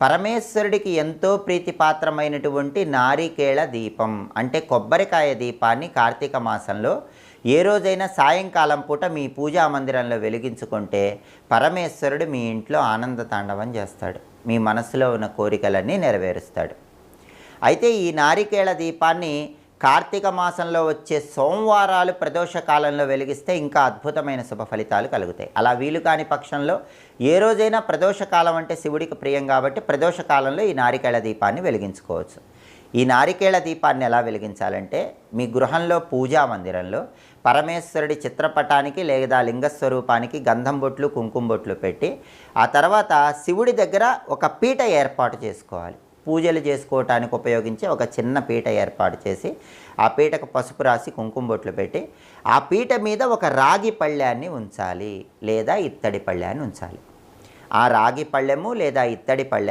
పరమేశ్వరుడికి ఎంతో ప్రీతిపాత్రమైనటువంటి నారికేళ దీపం అంటే కొబ్బరికాయ దీపాన్ని కార్తీక మాసంలో ఏ రోజైనా సాయంకాలం పూట మీ పూజా మందిరంలో వెలిగించుకుంటే పరమేశ్వరుడు మీ ఇంట్లో ఆనంద తాండవం చేస్తాడు, మీ మనసులో ఉన్న కోరికలన్నీ నెరవేరుస్తాడు. అయితే ఈ నారికేళ దీపాన్ని కార్తీక మాసంలో వచ్చే సోమవారాలు ప్రదోష కాలంలో వెలిగిస్తే ఇంకా అద్భుతమైన శుభ ఫలితాలు కలుగుతాయి. అలా వీలు కాని పక్షంలో ఏ రోజైనా ప్రదోష కాలం అంటే శివుడికి ప్రియం కాబట్టి ప్రదోష కాలంలో ఈ నారికేళ దీపాన్ని వెలిగించుకోవచ్చు. ఈ నారికేళ దీపాన్ని ఎలా వెలిగించాలంటే మీ గృహంలో పూజా మందిరంలో పరమేశ్వరుడి చిత్రపటానికి లేదా లింగస్వరూపానికి గంధం బొట్లు కుంకుమ బొట్లు పెట్టి ఆ తర్వాత శివుడి దగ్గర ఒక పీట ఏర్పాటు చేసుకోవాలి. పూజలు చేసుకోవటానికి ఉపయోగించే ఒక చిన్న పీట ఏర్పాటు చేసి ఆ పీటకు పసుపు రాసి కుంకుమ బొట్లు పెట్టి ఆ పీట మీద ఒక రాగి పళ్ళాన్ని ఉంచాలి లేదా ఇత్తడి పళ్ళాన్ని ఉంచాలి. ఆ రాగి పళ్ళెము లేదా ఇత్తడి పళ్ళె